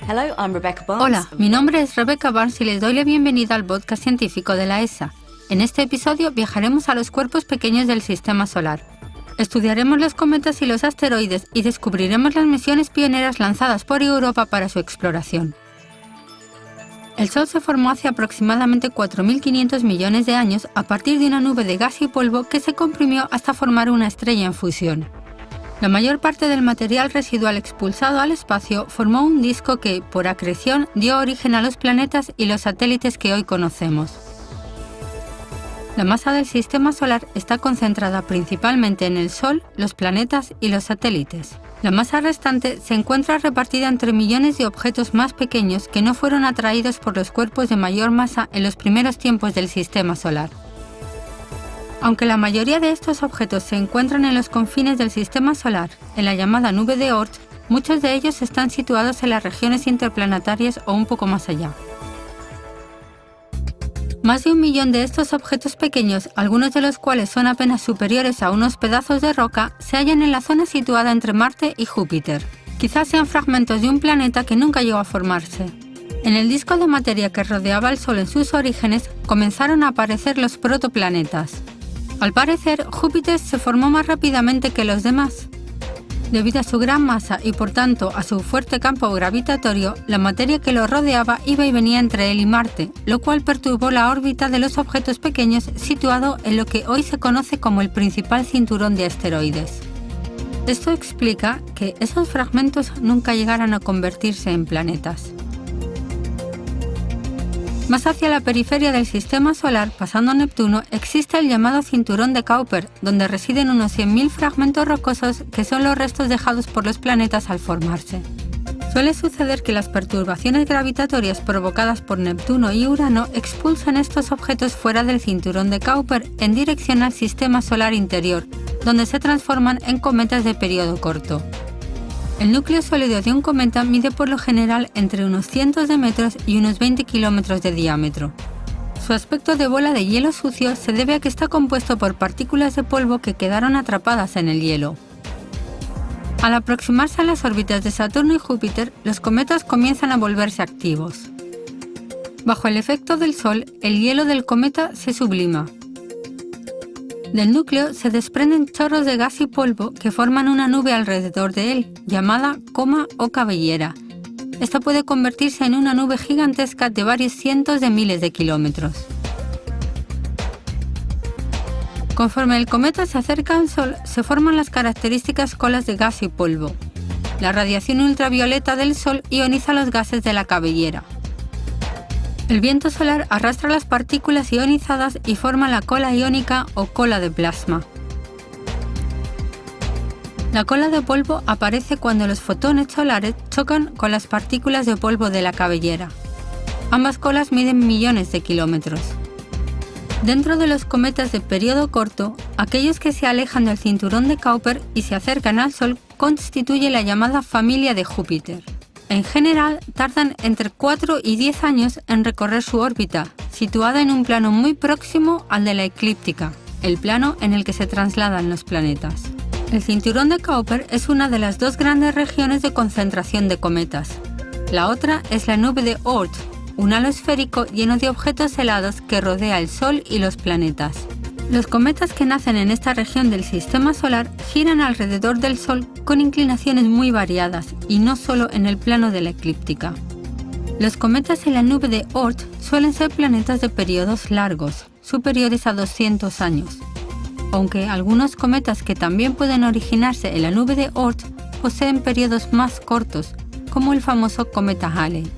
Hola, mi nombre es Rebecca Barnes y les doy la bienvenida al podcast científico de la ESA. En este episodio viajaremos a los cuerpos pequeños del Sistema Solar. Estudiaremos los cometas y los asteroides y descubriremos las misiones pioneras lanzadas por Europa para su exploración. El Sol se formó hace aproximadamente 4.500 millones de años a partir de una nube de gas y polvo que se comprimió hasta formar una estrella en fusión. La mayor parte del material residual expulsado al espacio formó un disco que, por acreción, dio origen a los planetas y los satélites que hoy conocemos. La masa del Sistema Solar está concentrada principalmente en el Sol, los planetas y los satélites. La masa restante se encuentra repartida entre millones de objetos más pequeños que no fueron atraídos por los cuerpos de mayor masa en los primeros tiempos del Sistema Solar. Aunque la mayoría de estos objetos se encuentran en los confines del Sistema Solar, en la llamada nube de Oort, muchos de ellos están situados en las regiones interplanetarias o un poco más allá. Más de 1 millón de estos objetos pequeños, algunos de los cuales son apenas superiores a unos pedazos de roca, se hallan en la zona situada entre Marte y Júpiter. Quizás sean fragmentos de un planeta que nunca llegó a formarse. En el disco de materia que rodeaba al Sol en sus orígenes, comenzaron a aparecer los protoplanetas. Al parecer, Júpiter se formó más rápidamente que los demás. Debido a su gran masa y por tanto a su fuerte campo gravitatorio, la materia que lo rodeaba iba y venía entre él y Marte, lo cual perturbó la órbita de los objetos pequeños situado en lo que hoy se conoce como el principal cinturón de asteroides. Esto explica que esos fragmentos nunca llegaran a convertirse en planetas. Más hacia la periferia del Sistema Solar, pasando a Neptuno, existe el llamado cinturón de Kuiper, donde residen unos 100.000 fragmentos rocosos que son los restos dejados por los planetas al formarse. Suele suceder que las perturbaciones gravitatorias provocadas por Neptuno y Urano expulsan estos objetos fuera del cinturón de Kuiper en dirección al Sistema Solar interior, donde se transforman en cometas de periodo corto. El núcleo sólido de un cometa mide por lo general entre unos cientos de metros y unos 20 kilómetros de diámetro. Su aspecto de bola de hielo sucio se debe a que está compuesto por partículas de polvo que quedaron atrapadas en el hielo. Al aproximarse a las órbitas de Saturno y Júpiter, los cometas comienzan a volverse activos. Bajo el efecto del Sol, el hielo del cometa se sublima. Del núcleo se desprenden chorros de gas y polvo que forman una nube alrededor de él, llamada coma o cabellera. Esta puede convertirse en una nube gigantesca de varios cientos de miles de kilómetros. Conforme el cometa se acerca al Sol, se forman las características colas de gas y polvo. La radiación ultravioleta del Sol ioniza los gases de la cabellera. El viento solar arrastra las partículas ionizadas y forma la cola iónica o cola de plasma. La cola de polvo aparece cuando los fotones solares chocan con las partículas de polvo de la cabellera. Ambas colas miden millones de kilómetros. Dentro de los cometas de periodo corto, aquellos que se alejan del cinturón de Kuiper y se acercan al Sol constituye la llamada familia de Júpiter. En general, tardan entre 4 y 10 años en recorrer su órbita, situada en un plano muy próximo al de la eclíptica, el plano en el que se trasladan los planetas. El cinturón de Kuiper es una de las dos grandes regiones de concentración de cometas. La otra es la nube de Oort, un halo esférico lleno de objetos helados que rodea el Sol y los planetas. Los cometas que nacen en esta región del Sistema Solar giran alrededor del Sol con inclinaciones muy variadas y no solo en el plano de la eclíptica. Los cometas en la nube de Oort suelen ser planetas de periodos largos, superiores a 200 años, aunque algunos cometas que también pueden originarse en la nube de Oort poseen periodos más cortos, como el famoso cometa Halley.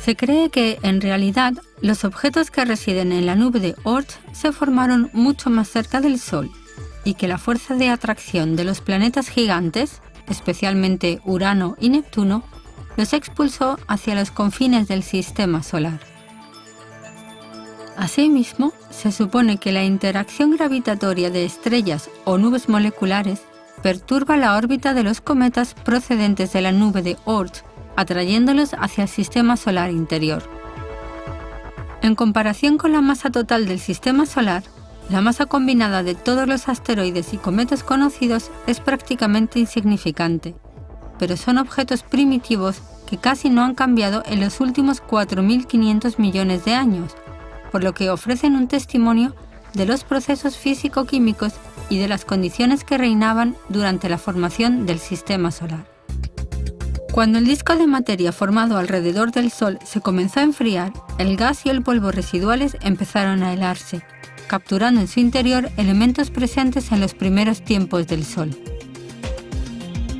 Se cree que, en realidad, los objetos que residen en la nube de Oort se formaron mucho más cerca del Sol y que la fuerza de atracción de los planetas gigantes, especialmente Urano y Neptuno, los expulsó hacia los confines del Sistema Solar. Asimismo, se supone que la interacción gravitatoria de estrellas o nubes moleculares perturba la órbita de los cometas procedentes de la nube de Oort, atrayéndolos hacia el Sistema Solar interior. En comparación con la masa total del Sistema Solar, la masa combinada de todos los asteroides y cometas conocidos es prácticamente insignificante, pero son objetos primitivos que casi no han cambiado en los últimos 4.500 millones de años, por lo que ofrecen un testimonio de los procesos físico-químicos y de las condiciones que reinaban durante la formación del sistema solar. Cuando el disco de materia formado alrededor del Sol se comenzó a enfriar, el gas y el polvo residuales empezaron a helarse, capturando en su interior elementos presentes en los primeros tiempos del Sol.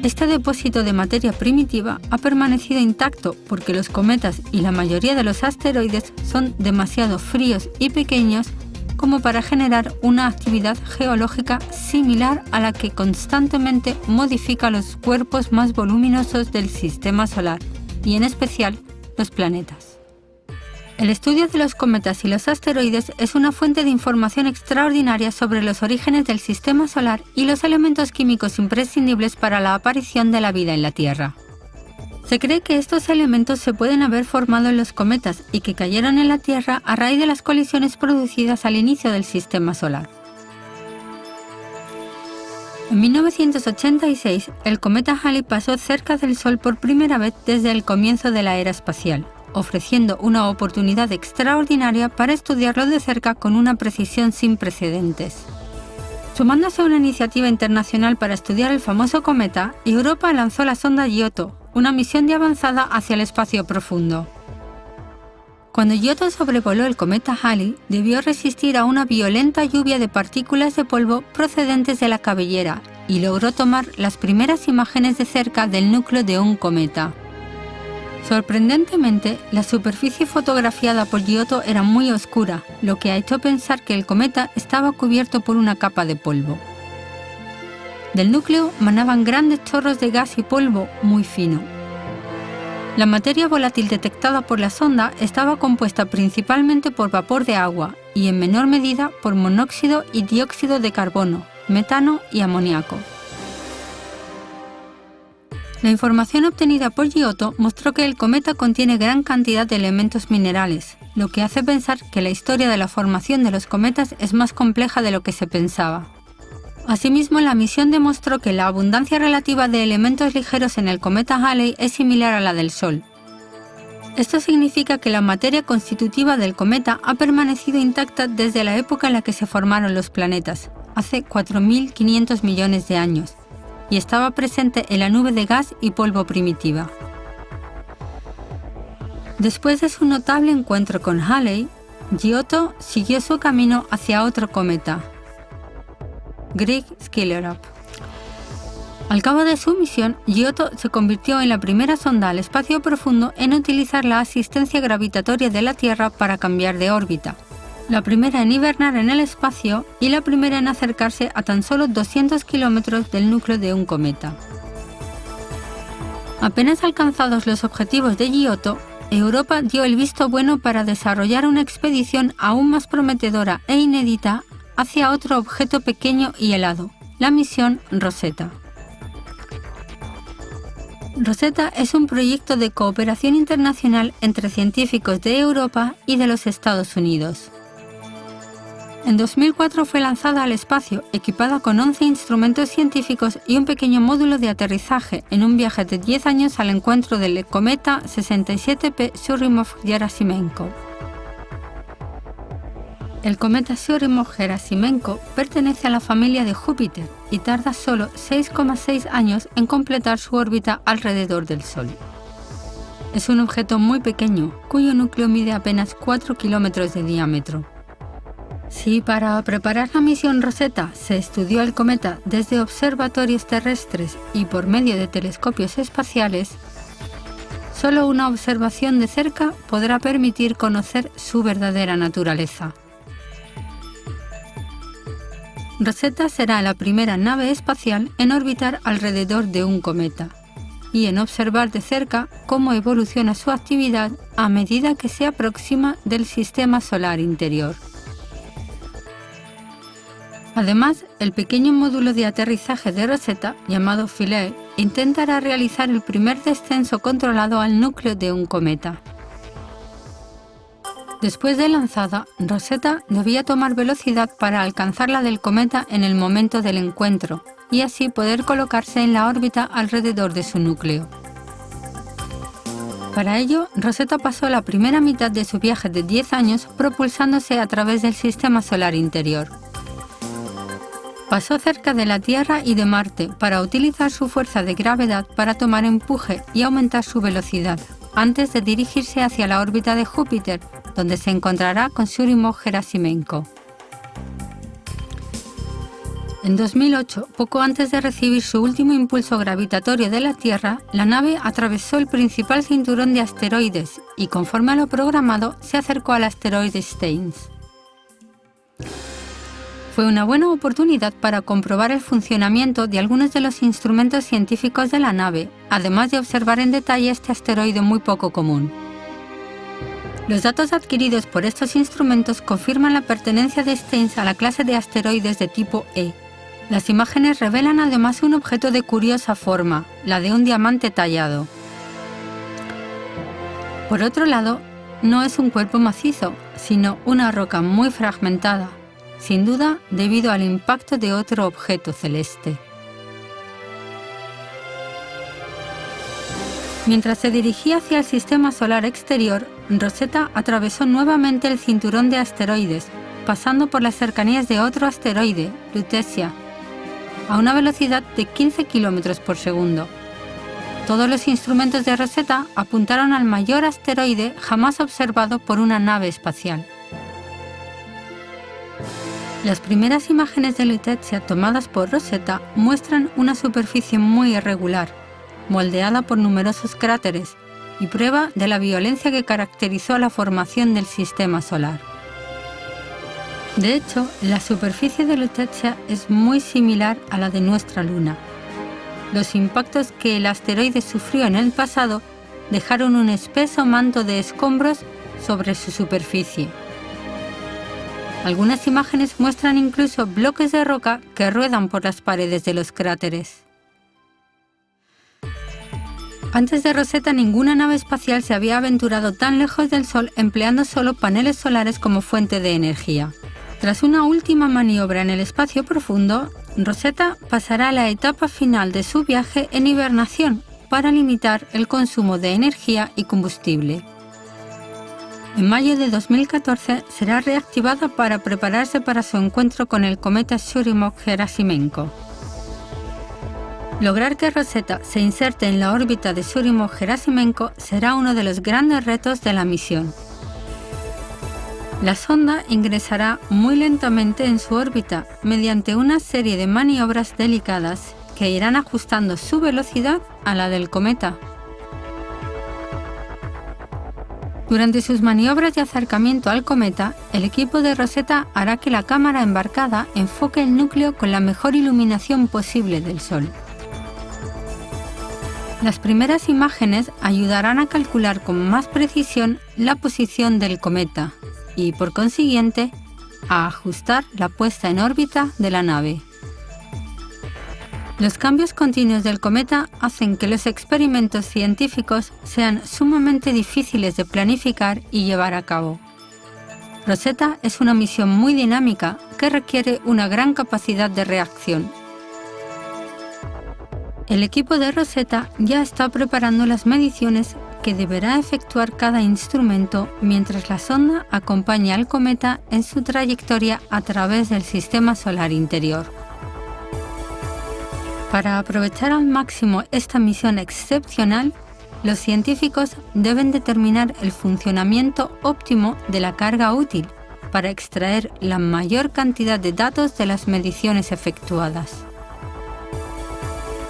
Este depósito de materia primitiva ha permanecido intacto porque los cometas y la mayoría de los asteroides son demasiado fríos y pequeños como para generar una actividad geológica similar a la que constantemente modifica los cuerpos más voluminosos del sistema solar, y en especial los planetas. El estudio de los cometas y los asteroides es una fuente de información extraordinaria sobre los orígenes del sistema solar y los elementos químicos imprescindibles para la aparición de la vida en la Tierra. Se cree que estos elementos se pueden haber formado en los cometas y que cayeron en la Tierra a raíz de las colisiones producidas al inicio del sistema solar. En 1986, el cometa Halley pasó cerca del Sol por primera vez desde el comienzo de la era espacial, ofreciendo una oportunidad extraordinaria para estudiarlo de cerca con una precisión sin precedentes. Sumándose a una iniciativa internacional para estudiar el famoso cometa, Europa lanzó la sonda Giotto, una misión de avanzada hacia el espacio profundo. Cuando Giotto sobrevoló el cometa Halley, debió resistir a una violenta lluvia de partículas de polvo procedentes de la cabellera y logró tomar las primeras imágenes de cerca del núcleo de un cometa. Sorprendentemente, la superficie fotografiada por Giotto era muy oscura, lo que ha hecho pensar que el cometa estaba cubierto por una capa de polvo. Del núcleo manaban grandes chorros de gas y polvo muy fino. La materia volátil detectada por la sonda estaba compuesta principalmente por vapor de agua y en menor medida por monóxido y dióxido de carbono, metano y amoníaco. La información obtenida por Giotto mostró que el cometa contiene gran cantidad de elementos minerales, lo que hace pensar que la historia de la formación de los cometas es más compleja de lo que se pensaba. Asimismo, la misión demostró que la abundancia relativa de elementos ligeros en el cometa Halley es similar a la del Sol. Esto significa que la materia constitutiva del cometa ha permanecido intacta desde la época en la que se formaron los planetas, hace 4.500 millones de años, y estaba presente en la nube de gas y polvo primitiva. Después de su notable encuentro con Halley, Giotto siguió su camino hacia otro cometa, Grigg Skellerop. Al cabo de su misión, Giotto se convirtió en la primera sonda al espacio profundo en utilizar la asistencia gravitatoria de la Tierra para cambiar de órbita, la primera en hibernar en el espacio y la primera en acercarse a tan solo 200 kilómetros del núcleo de un cometa. Apenas alcanzados los objetivos de Giotto, Europa dio el visto bueno para desarrollar una expedición aún más prometedora e inédita hacia otro objeto pequeño y helado, la misión Rosetta. Rosetta es un proyecto de cooperación internacional entre científicos de Europa y de los Estados Unidos. En 2004 fue lanzada al espacio, equipada con 11 instrumentos científicos y un pequeño módulo de aterrizaje en un viaje de 10 años al encuentro del cometa 67P Churyumov-Gerasimenko. El cometa Churyumov-Gerasimenko pertenece a la familia de Júpiter y tarda solo 6,6 años en completar su órbita alrededor del Sol. Es un objeto muy pequeño, cuyo núcleo mide apenas 4 kilómetros de diámetro. Si para preparar la misión Rosetta se estudió el cometa desde observatorios terrestres y por medio de telescopios espaciales, solo una observación de cerca podrá permitir conocer su verdadera naturaleza. Rosetta será la primera nave espacial en orbitar alrededor de un cometa y en observar de cerca cómo evoluciona su actividad a medida que se aproxima del sistema solar interior. Además, el pequeño módulo de aterrizaje de Rosetta, llamado Philae, intentará realizar el primer descenso controlado al núcleo de un cometa. Después de lanzada, Rosetta debía tomar velocidad para alcanzar la del cometa en el momento del encuentro, y así poder colocarse en la órbita alrededor de su núcleo. Para ello, Rosetta pasó la primera mitad de su viaje de 10 años propulsándose a través del sistema solar interior. Pasó cerca de la Tierra y de Marte para utilizar su fuerza de gravedad para tomar empuje y aumentar su velocidad, antes de dirigirse hacia la órbita de Júpiter, donde se encontrará con Churyumov-Gerasimenko. En 2008, poco antes de recibir su último impulso gravitatorio de la Tierra, la nave atravesó el principal cinturón de asteroides y, conforme a lo programado, se acercó al asteroide Steins. Fue una buena oportunidad para comprobar el funcionamiento de algunos de los instrumentos científicos de la nave, además de observar en detalle este asteroide muy poco común. Los datos adquiridos por estos instrumentos confirman la pertenencia de Steins a la clase de asteroides de tipo E. Las imágenes revelan además un objeto de curiosa forma, la de un diamante tallado. Por otro lado, no es un cuerpo macizo, sino una roca muy fragmentada, sin duda debido al impacto de otro objeto celeste. Mientras se dirigía hacia el sistema solar exterior, Rosetta atravesó nuevamente el cinturón de asteroides, pasando por las cercanías de otro asteroide, Lutetia, a una velocidad de 15 km por segundo. Todos los instrumentos de Rosetta apuntaron al mayor asteroide jamás observado por una nave espacial. Las primeras imágenes de Lutetia tomadas por Rosetta muestran una superficie muy irregular, moldeada por numerosos cráteres, y prueba de la violencia que caracterizó la formación del sistema solar. De hecho, la superficie de Lutetia es muy similar a la de nuestra Luna. Los impactos que el asteroide sufrió en el pasado dejaron un espeso manto de escombros sobre su superficie. Algunas imágenes muestran incluso bloques de roca que ruedan por las paredes de los cráteres. Antes de Rosetta, ninguna nave espacial se había aventurado tan lejos del Sol empleando solo paneles solares como fuente de energía. Tras una última maniobra en el espacio profundo, Rosetta pasará a la etapa final de su viaje en hibernación para limitar el consumo de energía y combustible. En mayo de 2014 será reactivada para prepararse para su encuentro con el cometa Churyumov-Gerasimenko. Lograr que Rosetta se inserte en la órbita de Churyumov-Gerasimenko será uno de los grandes retos de la misión. La sonda ingresará muy lentamente en su órbita mediante una serie de maniobras delicadas que irán ajustando su velocidad a la del cometa. Durante sus maniobras de acercamiento al cometa, el equipo de Rosetta hará que la cámara embarcada enfoque el núcleo con la mejor iluminación posible del Sol. Las primeras imágenes ayudarán a calcular con más precisión la posición del cometa y, por consiguiente, a ajustar la puesta en órbita de la nave. Los cambios continuos del cometa hacen que los experimentos científicos sean sumamente difíciles de planificar y llevar a cabo. Rosetta es una misión muy dinámica que requiere una gran capacidad de reacción. El equipo de Rosetta ya está preparando las mediciones que deberá efectuar cada instrumento mientras la sonda acompaña al cometa en su trayectoria a través del sistema solar interior. Para aprovechar al máximo esta misión excepcional, los científicos deben determinar el funcionamiento óptimo de la carga útil para extraer la mayor cantidad de datos de las mediciones efectuadas.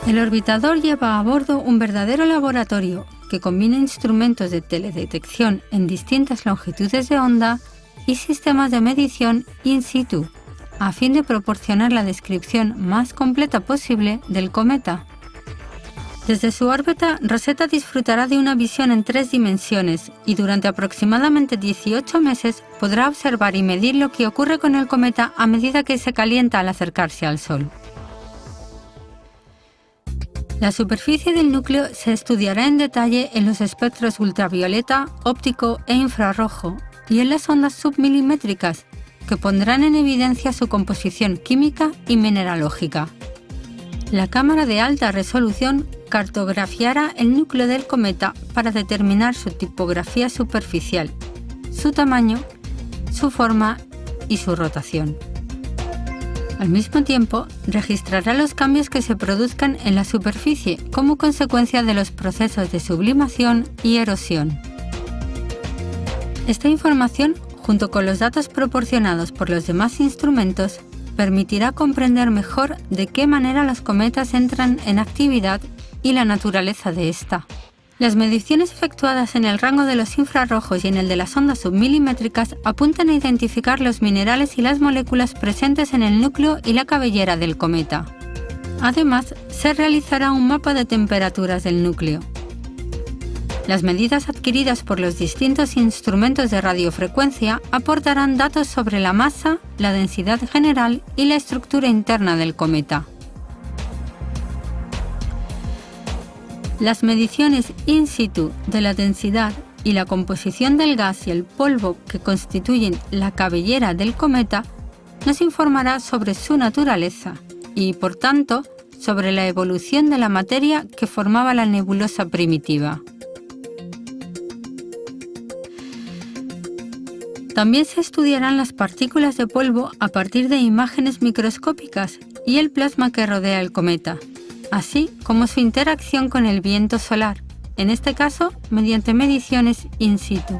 El orbitador lleva a bordo un verdadero laboratorio que combina instrumentos de teledetección en distintas longitudes de onda y sistemas de medición in situ, a fin de proporcionar la descripción más completa posible del cometa. Desde su órbita, Rosetta disfrutará de una visión en 3 dimensiones y durante aproximadamente 18 meses podrá observar y medir lo que ocurre con el cometa a medida que se calienta al acercarse al Sol. La superficie del núcleo se estudiará en detalle en los espectros ultravioleta, óptico e infrarrojo y en las ondas submilimétricas, que pondrán en evidencia su composición química y mineralógica. La cámara de alta resolución cartografiará el núcleo del cometa para determinar su tipografía superficial, su tamaño, su forma y su rotación. Al mismo tiempo, registrará los cambios que se produzcan en la superficie como consecuencia de los procesos de sublimación y erosión. Esta información, junto con los datos proporcionados por los demás instrumentos, permitirá comprender mejor de qué manera los cometas entran en actividad y la naturaleza de esta. Las mediciones efectuadas en el rango de los infrarrojos y en el de las ondas submilimétricas apuntan a identificar los minerales y las moléculas presentes en el núcleo y la cabellera del cometa. Además, se realizará un mapa de temperaturas del núcleo. Las medidas adquiridas por los distintos instrumentos de radiofrecuencia aportarán datos sobre la masa, la densidad general y la estructura interna del cometa. Las mediciones in situ de la densidad y la composición del gas y el polvo que constituyen la cabellera del cometa nos informará sobre su naturaleza y, por tanto, sobre la evolución de la materia que formaba la nebulosa primitiva. También se estudiarán las partículas de polvo a partir de imágenes microscópicas y el plasma que rodea el cometa, así como su interacción con el viento solar, en este caso mediante mediciones in situ.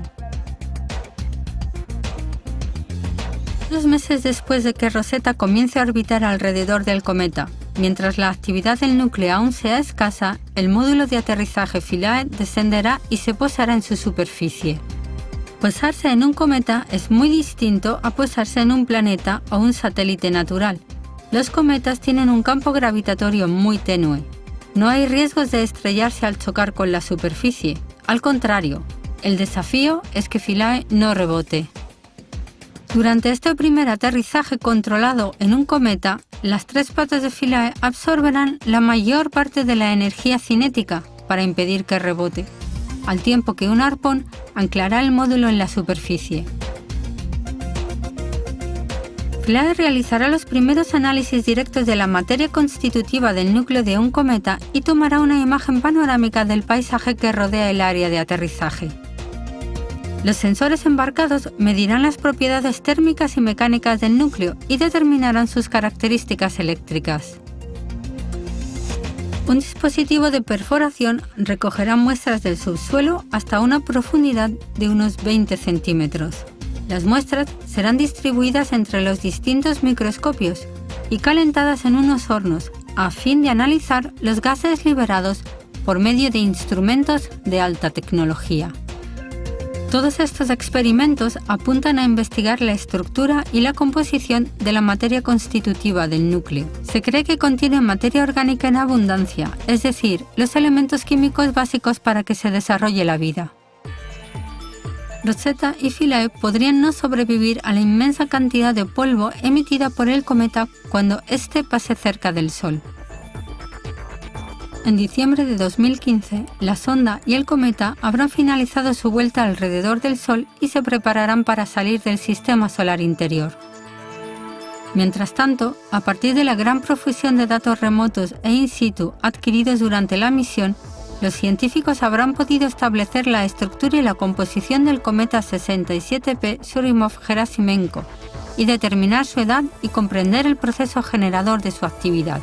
2 meses después de que Rosetta comience a orbitar alrededor del cometa, mientras la actividad del núcleo aún sea escasa, el módulo de aterrizaje Philae descenderá y se posará en su superficie. Posarse en un cometa es muy distinto a posarse en un planeta o un satélite natural. Los cometas tienen un campo gravitatorio muy tenue. No hay riesgos de estrellarse al chocar con la superficie. Al contrario, el desafío es que Philae no rebote. Durante este primer aterrizaje controlado en un cometa, las 3 patas de Philae absorberán la mayor parte de la energía cinética para impedir que rebote, al tiempo que un arpón anclará el módulo en la superficie. Philae realizará los primeros análisis directos de la materia constitutiva del núcleo de un cometa y tomará una imagen panorámica del paisaje que rodea el área de aterrizaje. Los sensores embarcados medirán las propiedades térmicas y mecánicas del núcleo y determinarán sus características eléctricas. Un dispositivo de perforación recogerá muestras del subsuelo hasta una profundidad de unos 20 centímetros. Las muestras serán distribuidas entre los distintos microscopios y calentadas en unos hornos a fin de analizar los gases liberados por medio de instrumentos de alta tecnología. Todos estos experimentos apuntan a investigar la estructura y la composición de la materia constitutiva del núcleo. Se cree que contiene materia orgánica en abundancia, es decir, los elementos químicos básicos para que se desarrolle la vida. Rosetta y Philae podrían no sobrevivir a la inmensa cantidad de polvo emitida por el cometa cuando éste pase cerca del Sol. En diciembre de 2015, la sonda y el cometa habrán finalizado su vuelta alrededor del Sol y se prepararán para salir del sistema solar interior. Mientras tanto, a partir de la gran profusión de datos remotos e in situ adquiridos durante la misión, los científicos habrán podido establecer la estructura y la composición del cometa 67P Churyumov-Gerasimenko y determinar su edad y comprender el proceso generador de su actividad.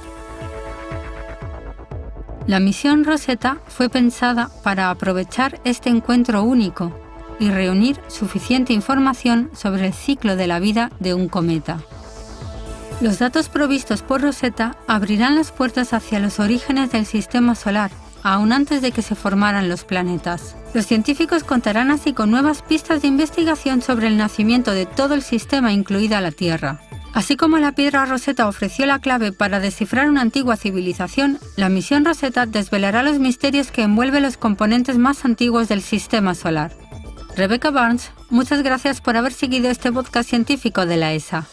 La misión Rosetta fue pensada para aprovechar este encuentro único y reunir suficiente información sobre el ciclo de la vida de un cometa. Los datos provistos por Rosetta abrirán las puertas hacia los orígenes del sistema solar, aún antes de que se formaran los planetas. Los científicos contarán así con nuevas pistas de investigación sobre el nacimiento de todo el sistema, incluida la Tierra. Así como la piedra Rosetta ofreció la clave para descifrar una antigua civilización, la misión Rosetta desvelará los misterios que envuelven los componentes más antiguos del sistema solar. Rebecca Barnes, muchas gracias por haber seguido este podcast científico de la ESA.